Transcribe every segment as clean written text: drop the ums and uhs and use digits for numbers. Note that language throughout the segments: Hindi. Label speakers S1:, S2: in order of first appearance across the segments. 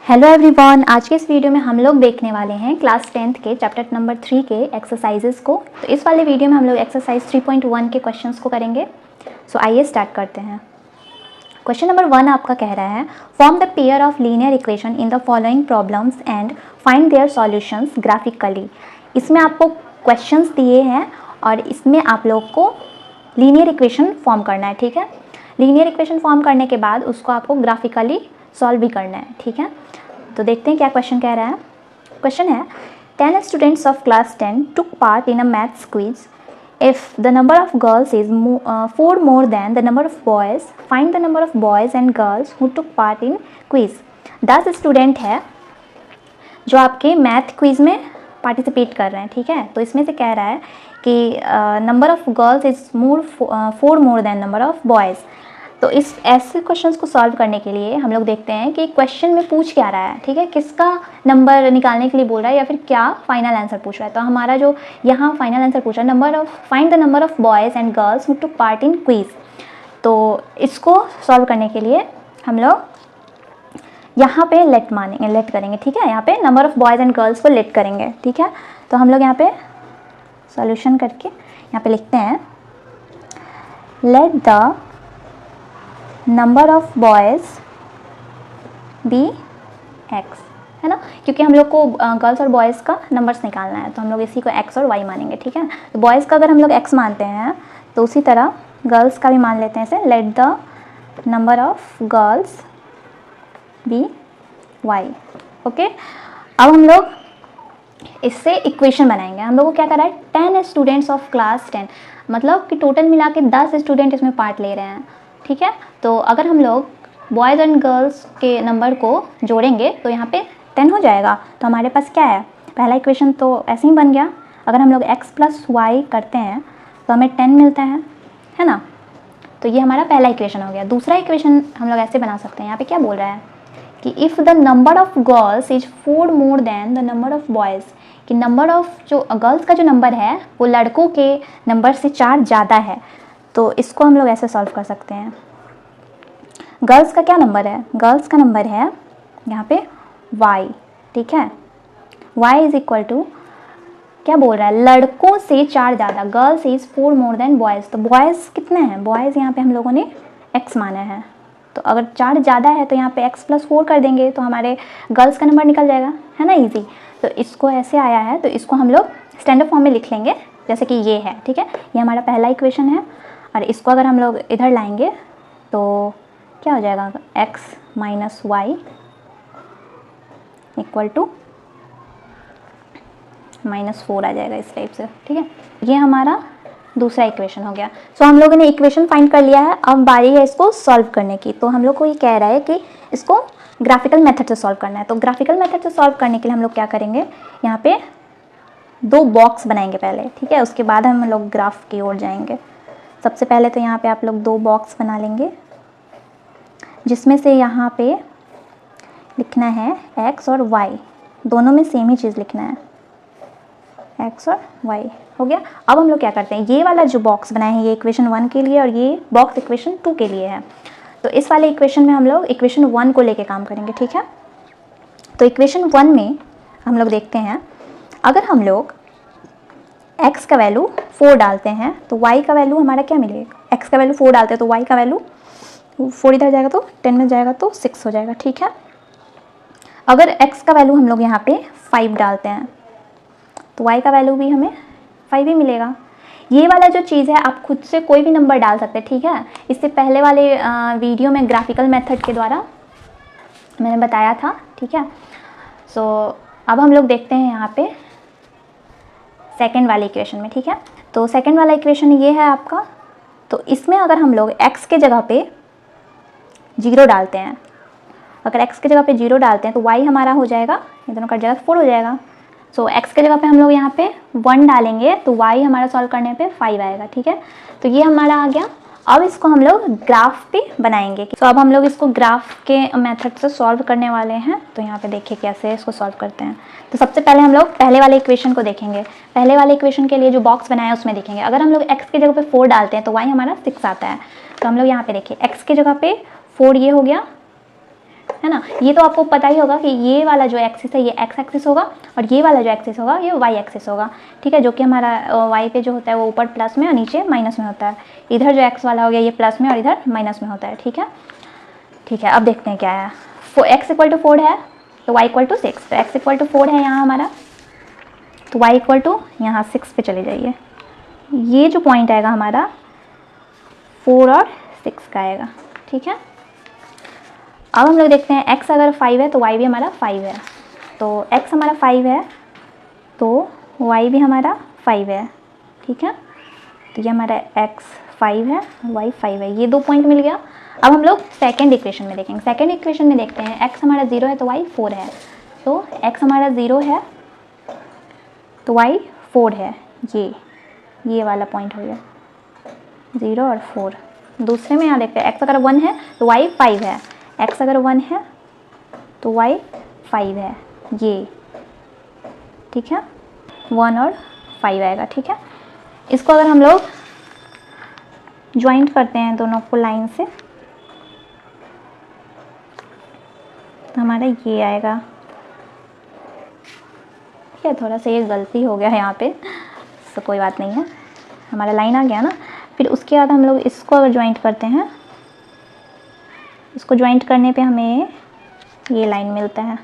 S1: हेलो एवरीवन, आज के इस वीडियो में हम लोग देखने वाले हैं क्लास 10th के चैप्टर नंबर 3 के एक्सरसाइजेस को। तो इस वाले वीडियो में हम लोग एक्सरसाइज 3.1 के क्वेश्चंस को करेंगे। सो आइए स्टार्ट करते हैं। क्वेश्चन नंबर 1 आपका कह रहा है, form the pair of linear equation in the following problems and find their solutions graphically. इसमें आपको क्वेश्चंस दिए हैं और इसमें आप लोग को लीनियर इक्वेशन फॉर्म करना है। ठीक है, लीनियर इक्वेशन फॉर्म करने के बाद उसको आपको ग्राफिकली सॉल्व भी करना है। ठीक है, तो देखते हैं क्या क्वेश्चन कह रहा है। क्वेश्चन है 10 students of class 10 took part in a maths quiz. If the number of girls is 4 more than the number of boys, find the number of boys and girls who took part in quiz. 10 student है जो आपके मैथ क्विज में पार्टिसिपेट कर रहे हैं। ठीक है, तो इसमें से कह रहा है कि number of girls is 4 more than number of boys. तो इस ऐसे क्वेश्चंस को सॉल्व करने के लिए हम लोग देखते हैं कि क्वेश्चन में पूछ क्या रहा है। ठीक है, किसका नंबर निकालने के लिए बोल रहा है या फिर क्या फाइनल आंसर पूछ रहा है। तो हमारा जो यहाँ फाइनल आंसर पूछ रहा है, find the number of boys and girls who took part in quiz. तो इसको सॉल्व करने के लिए हम लोग यहाँ पे लेट करेंगे। ठीक है, यहाँ पे number of boys and girls को लेट करेंगे। ठीक है, तो हम लोग यहाँ पे सॉल्यूशन करके यहाँ पे लिखते हैं, let the number of boys be x, है ना, क्योंकि हम लोग को गर्ल्स और बॉयज़ का नंबर्स निकालना है, तो हम लोग इसी को एक्स और वाई मानेंगे। ठीक है, तो बॉयज़ का अगर हम लोग एक्स मानते हैं तो उसी तरह गर्ल्स का भी मान लेते हैं इसे, let the number of girls be y. Okay, अब हम लोग इससे इक्वेशन बनाएंगे। हम लोग को क्या करा है, 10 स्टूडेंट्स ऑफ क्लास 10, मतलब कि टोटल मिला के 10 स्टूडेंट इसमें पार्ट ले रहे हैं। ठीक है, तो अगर हम लोग बॉयज़ एंड गर्ल्स के नंबर को जोड़ेंगे तो यहाँ पे 10 हो जाएगा। तो हमारे पास क्या है, पहला इक्वेशन तो ऐसे ही बन गया। अगर हम लोग x प्लस वाई करते हैं तो हमें 10 मिलता है ना। तो ये हमारा पहला इक्वेशन हो गया। दूसरा इक्वेशन हम लोग ऐसे बना सकते हैं, यहाँ पे क्या बोल रहा है कि if the number of girls is 4 more than the number of boys, कि नंबर ऑफ जो गर्ल्स का जो नंबर है वो लड़कों के नंबर से 4 ज़्यादा है। तो इसको हम लोग ऐसे सॉल्व कर सकते हैं। गर्ल्स का क्या नंबर है, गर्ल्स का नंबर है यहाँ पे y। ठीक है, y इज इक्वल टू क्या बोल रहा है, लड़कों से 4 ज़्यादा, girls is 4 more than boys. तो बॉयज़ कितने हैं, बॉयज़ यहाँ पे हम लोगों ने x माना है, तो अगर 4 ज़्यादा है तो यहाँ पे x प्लस 4 कर देंगे तो हमारे गर्ल्स का नंबर निकल जाएगा, है ना, इजी। तो इसको ऐसे आया है, तो इसको हम लोग स्टैंडर्ड फॉर्म में लिख लेंगे जैसे कि ये है। ठीक है, ये हमारा पहला इक्वेशन है और इसको अगर हम लोग इधर लाएंगे तो क्या हो जाएगा, x minus y equal to -4 आ जाएगा इस टाइप से। ठीक है, ये हमारा दूसरा इक्वेशन हो गया। सो हम लोगों ने इक्वेशन फाइंड कर लिया है, अब बारी है इसको सॉल्व करने की। तो हम लोग को ये कह रहा है कि इसको ग्राफिकल मेथड से सॉल्व करना है। तो ग्राफिकल मेथड से सॉल्व करने के लिए हम लोग क्या करेंगे, यहाँ पे 2 बॉक्स बनाएंगे पहले। ठीक है, उसके बाद हम लोग ग्राफ की ओर जाएंगे। सबसे पहले तो यहाँ पे आप लोग 2 बॉक्स बना लेंगे, जिसमें से यहाँ पे लिखना है x और y, दोनों में सेम ही चीज़ लिखना है, x और y हो गया। अब हम लोग क्या करते हैं, ये वाला जो बॉक्स बनाए हैं ये इक्वेशन 1 के लिए और ये बॉक्स इक्वेशन 2 के लिए है। तो इस वाले इक्वेशन में हम लोग इक्वेशन 1 को लेके काम करेंगे। ठीक है, तो इक्वेशन 1 में हम लोग देखते हैं, अगर हम लोग x का वैल्यू 4 डालते हैं तो y का वैल्यू हमारा क्या मिलेगा, x का वैल्यू 4 डालते हैं तो y का वैल्यू 4 इधर जाएगा तो 10 में जाएगा तो 6 हो जाएगा। ठीक है, अगर x का वैल्यू हम लोग यहाँ पे 5 डालते हैं तो y का वैल्यू भी हमें 5 ही मिलेगा। ये वाला जो चीज़ है आप खुद से कोई भी नंबर डाल सकते हैं। ठीक है, इससे पहले वाले वीडियो में ग्राफिकल मेथड के द्वारा मैंने बताया था। ठीक है, सो अब हम लोग देखते हैं यहाँ पे सेकेंड वाले इक्वेशन में। ठीक है, तो सेकेंड वाला इक्वेशन ये है आपका। तो इसमें अगर हम लोग x के जगह पे 0 डालते हैं, अगर x के जगह पे 0 डालते हैं तो y हमारा हो जाएगा, ये दोनों कट जाएगा, 4 हो जाएगा। सो x के जगह पे हम लोग यहाँ पे 1 डालेंगे तो y हमारा सॉल्व करने पे 5 आएगा। ठीक है, तो ये हमारा आ गया। अब इसको हम लोग ग्राफ पे बनाएंगे। तो अब हम लोग इसको ग्राफ के मेथड से सॉल्व करने वाले हैं। तो यहाँ पे देखिए कैसे इसको सॉल्व करते हैं। तो सबसे पहले हम लोग पहले वाले इक्वेशन को देखेंगे। पहले वाले इक्वेशन के लिए जो बॉक्स बनाया है उसमें देखेंगे, अगर हम लोग x की जगह पे 4 डालते हैं तो y हमारा 6 आता है। तो हम लोग यहाँ पे देखिए x की जगह पे 4 ये हो गया, है ना। ये तो आपको पता ही होगा कि ये वाला जो एक्सिस है ये एक्स एक्सिस होगा और ये वाला जो एक्सिस होगा ये वाई एक्सिस होगा, ठीक है, जो कि हमारा वाई पे जो होता है वो ऊपर प्लस में और नीचे माइनस में होता है। इधर जो एक्स वाला हो गया ये प्लस में और इधर माइनस में होता है, ठीक है। ठीक है, अब देखते हैं क्या है। एक्स इक्वल टू 4 है तो वाई इक्वल टू 6, तो एक्स इक्वल टू 4 है यहाँ हमारा, तो वाई इक्वल टू यहाँ 6 पे चले जाइए। ये जो पॉइंट आएगा हमारा 4 और 6 का आएगा, ठीक है। अब हम लोग देखते हैं x अगर 5 है तो y भी हमारा 5 है, तो x हमारा 5 है तो y भी हमारा 5 है, ठीक है। तो ये हमारा x 5 है, y 5 है, ये 2 पॉइंट मिल गया। अब हम लोग सेकेंड इक्वेशन में देखेंगे। सेकेंड इक्वेशन में देखते हैं x हमारा 0 है तो y 4 है, तो x हमारा 0 है तो y 4 है, ये वाला पॉइंट हो गया 0 और 4। दूसरे में यहाँ देखते हैं x अगर 1 है तो y 5 है, x अगर 1 है तो y 5 है, ये, ठीक है, 1 और 5 आएगा, ठीक है। इसको अगर हम लोग ज्वाइंट करते हैं दोनों को लाइन से तो हमारा ये आएगा, ठीक है। थोड़ा सा ये गलती हो गया है यहाँ पे, तो कोई बात नहीं है, हमारा लाइन आ गया ना। फिर उसके बाद हम लोग इसको अगर ज्वाइंट करते हैं, इसको ज्वाइंट करने पे हमें ये लाइन मिलता है।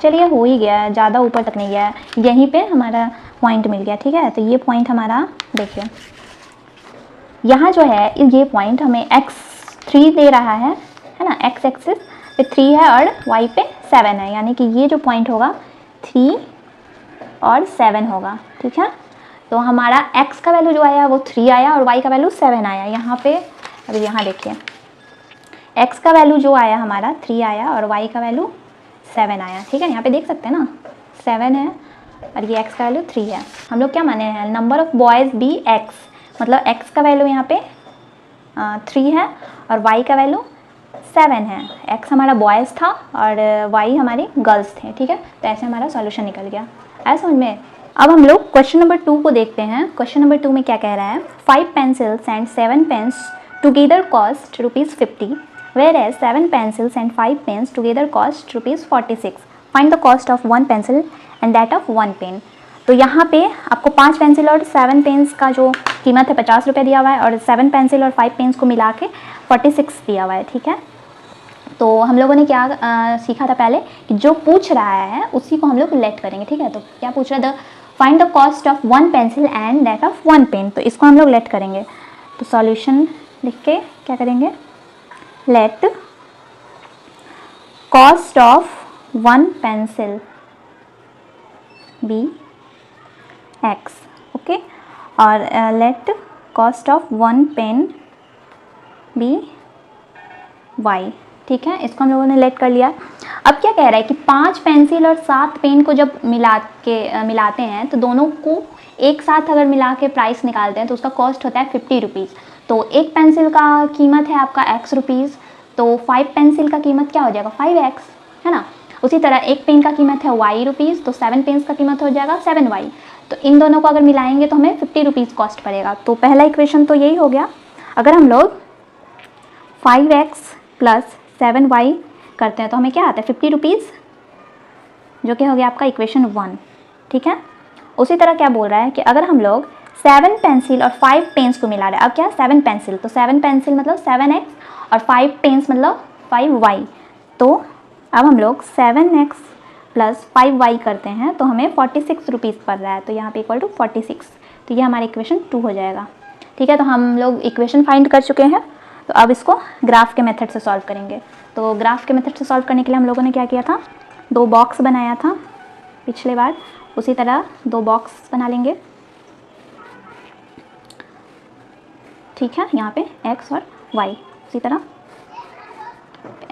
S1: चलिए हो ही गया है, ज़्यादा ऊपर तक नहीं गया है, यहीं पे हमारा पॉइंट मिल गया, ठीक है। तो ये पॉइंट हमारा देखिए यहाँ जो है ये पॉइंट हमें x3 दे रहा है ना, x एक्सिस पे 3 है और y पे 7 है, यानी कि ये जो पॉइंट होगा 3 और 7 होगा, ठीक है। तो हमारा x का वैल्यू जो आया वो 3 आया और y का वैल्यू 7 आया। यहाँ पे अभी यहाँ देखिए x का वैल्यू जो आया हमारा 3 आया और y का वैल्यू 7 आया, ठीक है। यहाँ पे देख सकते हैं ना 7 है और ये x का वैल्यू 3 है। हम लोग क्या माने हैं, number of boys be x, मतलब x का वैल्यू यहाँ पे 3 है और y का वैल्यू 7 है। x हमारा बॉयज़ था और y हमारे गर्ल्स थे, ठीक है। तो ऐसे हमारा सॉल्यूशन निकल गया, आया समझ में। अब हम लोग क्वेश्चन नंबर 2 को देखते हैं। क्वेश्चन नंबर 2 में क्या कह रहा है, 5 pencils and 7 pens together cost ₹50, whereas 7 pencils and 5 pens together cost ₹46. Find the cost of 1 pencil and that of 1 pen. तो यहाँ पे आपको 5 पेंसिल और 7 पेन्स का जो कीमत है 50 रुपये दिया हुआ है और 7 पेंसिल और 5 पेन्स को मिला के 46 दिया हुआ है, ठीक है। तो हम लोगों ने क्या सीखा था पहले कि जो पूछ रहा है उसी को हम लोग लेट करेंगे, ठीक है। तो क्या पूछ रहा है, find the cost of 1 pencil and that of 1 pen, तो इसको हम लोग लेट करेंगे। तो सॉल्यूशन लिख के क्या करेंगे, let cost of 1 pencil be x, okay, और let cost of 1 pen be y, ठीक है। इसको हम लोगों ने लेट कर लिया। अब क्या कह रहा है कि 5 पेंसिल और 7 पेन को जब मिलाते हैं तो दोनों को एक साथ अगर मिला के प्राइस निकालते हैं तो उसका कॉस्ट होता है 50 रुपीज़। तो एक पेंसिल का कीमत है आपका x रुपीज़, तो 5 पेंसिल का कीमत क्या हो जाएगा 5x, है ना। उसी तरह एक पेन का कीमत है y रुपीज़, तो 7 पेन्स का कीमत हो जाएगा 7y। तो इन दोनों को अगर मिलाएंगे तो हमें 50 रुपीज़ कॉस्ट पड़ेगा। तो पहला इक्वेशन तो यही हो गया। अगर हम लोग 5x प्लस 7y करते हैं तो हमें क्या आता है 50 रुपीज़, जो कि हो गया आपका इक्वेशन 1, ठीक है। उसी तरह क्या बोल रहा है कि अगर हम लोग 7 पेंसिल और 5 पेन्स को मिला रहे हैं, अब क्या 7 पेंसिल, तो 7 पेंसिल मतलब 7x और 5 पेन्स मतलब 5y, तो अब हम लोग 7x प्लस 5y करते हैं तो हमें 46 रुपीज़ पड़ रहा है, तो यहाँ पे इक्वल टू 46, तो ये हमारा इक्वेशन 2 हो जाएगा, ठीक है। तो हम लोग इक्वेशन फाइंड कर चुके हैं, तो अब इसको ग्राफ के मेथड से सॉल्व करेंगे। तो ग्राफ के मेथड से सॉल्व करने के लिए हम लोगों ने क्या किया था, 2 बॉक्स बनाया था पिछले बार, उसी तरह 2 बॉक्स बना लेंगे, ठीक है। यहाँ पे x और y, उसी तरह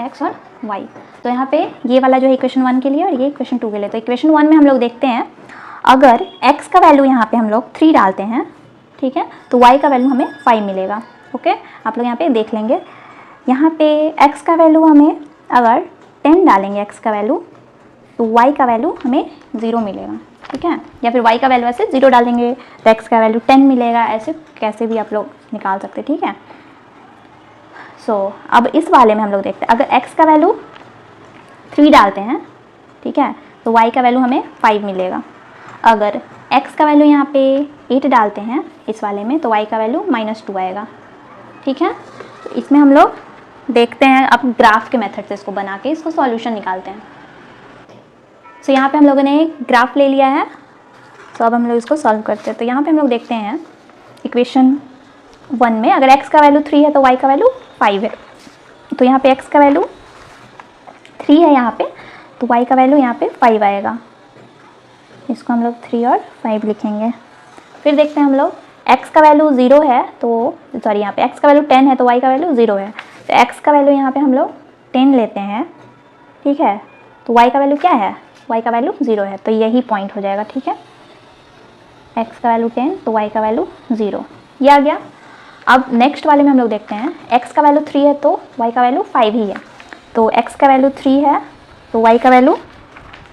S1: x और y। तो यहाँ पे ये वाला जो है इक्वेशन 1 के लिए और ये इक्वेशन 2 के लिए। तो इक्वेशन 1 में हम लोग देखते हैं अगर x का वैल्यू यहाँ पे हम लोग 3 डालते हैं, ठीक है, तो y का वैल्यू हमें 5 मिलेगा, ओके। आप लोग यहाँ पे देख लेंगे, यहाँ पे x का वैल्यू हमें अगर 10 डालेंगे x का वैल्यू तो y का वैल्यू हमें 0 मिलेगा, ठीक है। या फिर y का वैल्यू ऐसे 0 डालेंगे तो x का वैल्यू 10 मिलेगा, ऐसे कैसे भी आप लोग निकाल सकते, ठीक है। सो अब इस वाले में हम लोग देखते हैं अगर x का वैल्यू 3 डालते हैं, ठीक है, तो y का वैल्यू हमें 5 मिलेगा। अगर x का वैल्यू यहाँ पे 8 डालते हैं इस वाले में, तो y का वैल्यू -2 आएगा, ठीक है। तो इसमें हम लोग देखते हैं, अब ग्राफ के मेथड से इसको बना के इसको सॉल्यूशन निकालते हैं। तो यहाँ पे हम लोगों ने एक ग्राफ ले लिया है, तो अब हम लोग इसको सॉल्व करते हैं। तो यहाँ पे हम लोग देखते हैं इक्वेशन 1 में अगर x का वैल्यू 3 है तो y का वैल्यू 5 है। तो यहाँ पे x का वैल्यू 3 है यहाँ पे, तो y का वैल्यू यहाँ पे 5 आएगा। इसको हम लोग 3 और 5 लिखेंगे। फिर देखते हैं हम लोग x का वैल्यू 0 है, तो सॉरी यहाँ पे x का वैल्यू 10 है तो y का वैल्यू 0 है। तो x का वैल्यू यहाँ पे हम लोग 10 लेते हैं, ठीक है, तो y का वैल्यू क्या है, y का वैल्यू 0 है, तो यही पॉइंट हो जाएगा, ठीक है। x का वैल्यू 10 तो y का वैल्यू 0, ये आ गया। अब नेक्स्ट वाले में हम लोग देखते हैं x का वैल्यू 3 है तो y का वैल्यू 5 ही है। तो x का वैल्यू 3 है तो y का वैल्यू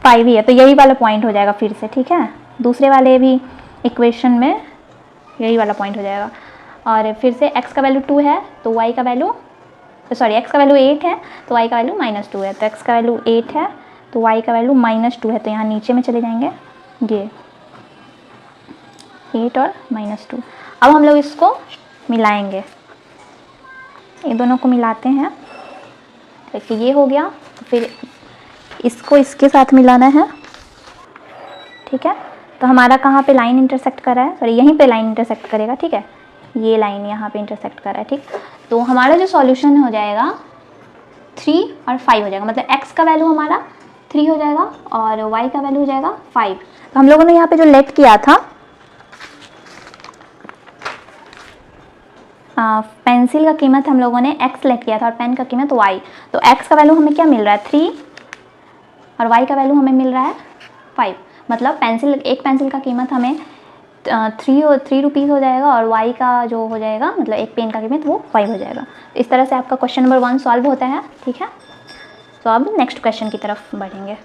S1: 5 ही है, तो यही वाला पॉइंट हो जाएगा फिर से, ठीक है। दूसरे वाले भी इक्वेशन में यही वाला पॉइंट हो जाएगा। और फिर से x का वैल्यू 2 है तो y का वैल्यू x का वैल्यू 8 है तो y का वैल्यू -2 है। तो x का वैल्यू 8 है तो y का वैल्यू -2 है, तो यहाँ नीचे में चले जाएंगे ये 8 और -2। अब हम लोग इसको मिलाएंगे, ये दोनों को मिलाते हैं, देखिए ये हो गया। फिर इसको इसके साथ मिलाना है, ठीक है। तो हमारा कहाँ पे लाइन इंटरसेक्ट कर रहा है, सॉरी यहीं पे लाइन इंटरसेक्ट करेगा, ठीक है, ये लाइन यहाँ पे इंटरसेक्ट कर रहा है, ठीक। तो हमारा जो सॉल्यूशन हो जाएगा 3 और 5 हो जाएगा, मतलब x का वैल्यू हमारा 3 हो जाएगा और y का वैल्यू हो जाएगा 5। तो हम लोगों ने यहाँ पे जो लेट किया था पेंसिल का कीमत हम लोगों ने x लेट किया था और पेन का कीमत y। तो x का वैल्यू हमें क्या मिल रहा है 3 और y का वैल्यू हमें मिल रहा है 5, मतलब एक पेंसिल का कीमत हमें 3 रुपीज़ हो जाएगा और y का जो हो जाएगा, मतलब एक पेन का कीमत वो 5 हो जाएगा। इस तरह से आपका क्वेश्चन नंबर 1 सॉल्व होता है, ठीक है। तो अब नेक्स्ट क्वेश्चन की तरफ बढ़ेंगे।